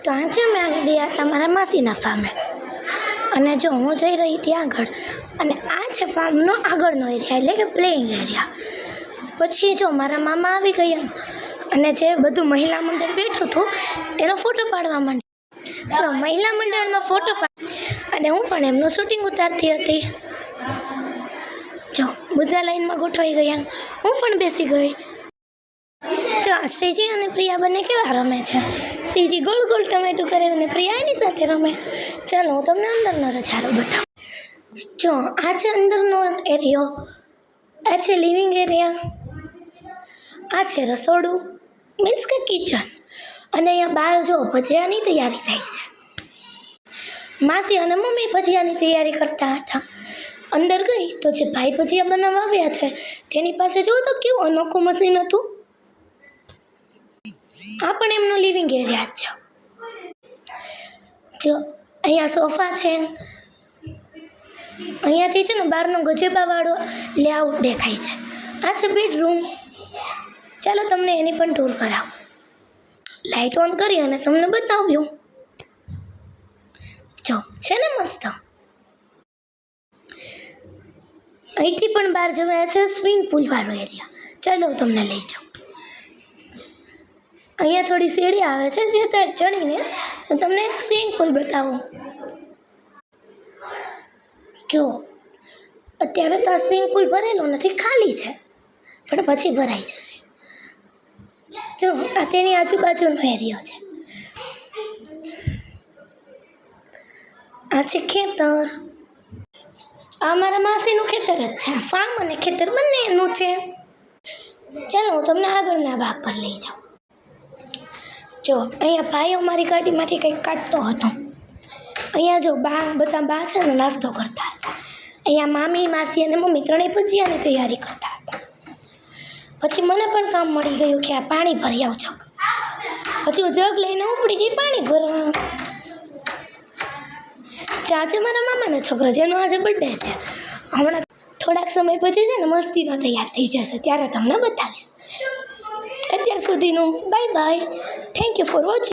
તો આજે અમે ગયા હતા મારા માસીના ફાર્મે, અને જો હું જઈ રહી હતી આગળ, અને આ છે ફાર્મનો આગળનો એરિયા, એટલે કે પ્લેઇંગ એરિયા. પછી જો મારા મામા આવી ગયા, અને જે બધું મહિલા મંડળ બેઠું હતું એનો ફોટો પાડવા માંડી. જો મહિલા મંડળનો ફોટો અને હું પણ એમનું શૂટિંગ ઉતારતી હતી. જો બધા લાઈનમાં ગોઠવાઈ ગયા, હું પણ બેસી ગઈ. જો શ્રીજી અને પ્રિયા બંને કેવા રમે છે. શ્રીજી ગોળ ગોળ ટમેટું કરે અને પ્રિયા એની સાથે રમે. ચાલો હું તમને અંદરનો નજારો બતાવું. જો આ છે અંદરનો એરિયો, આ છે લિવિંગ એરિયા, આ છે રસોડું મીન્સ કે કિચન, અને અહીંયા બહાર જો ભજીયાની તૈયારી થાય છે. માસી અને મમ્મી ભજીયાની તૈયારી કરતા હતા. અંદર ગઈ તો જે ભાઈ ભજીયા બનાવવા આવ્યા છે તેની પાસે જો તો કેવું અનોખું મશીન હતું. આ પણ એમનો લિવિંગ એરિયા છે. જો અહીંયા સોફા છે, અહીંયાથી છે ને બહારનો ગજેબાવાળો લેઆઉટ દેખાય છે. આ છે બેડરૂમ. ચાલો તમને એની પણ ટૂર કરાવું. લાઇટ ઓન કરી અને તમને બતાવ્યું. જો છે ને મસ્ત. અહીંથી પણ બહાર જવાય છે સ્વિમિંગ પુલ વાળો એરિયા. ચાલો હું તમને લઈ જાઉં. અહીંયા થોડી સીડી આવે છે, જે ચડીને તમને સ્વિમિંગ પુલ બતાવું. જો અત્યારે તો આ સ્વિમિંગ પુલ ભરેલો નથી, ખાલી છે, પણ પછી ભરાઈ જશે. જો આ તેની આજુબાજુનો એરિયો છે. આ છે ખેતર. આ મારા માસીનું ખેતર જ છે. ફાર્મ અને ખેતર બંને એનું છે. ચાલો હું તમને આગળના ભાગ પર લઈ જાઉં. જો અહીંયા ભાઈઓ મારી ગાડીમાંથી કંઈક કાઢતો હતો. અહીંયા જો બધા બા છે ને નાસ્તો કરતા હતા. અહીંયા મામી, માસી અને મમ્મી ત્રણેય ભજીયાની તૈયારી કરતા હતા. પછી મને પણ કામ મળી ગયું કે આ પાણી ભરી આવ જગ. પછી હું જગ લઈને ઉપડી ગઈ પાણી ભરવા. આજે મારા મામાનો છોકરો જેનો આજે બર્થડે છે. હમણાં થોડાક સમય પછી છે ને મસ્તીનો તૈયાર થઈ જશે, ત્યારે તમને બતાવીશ. અત્યાર સુધીનું bye bye. Thank you for watching.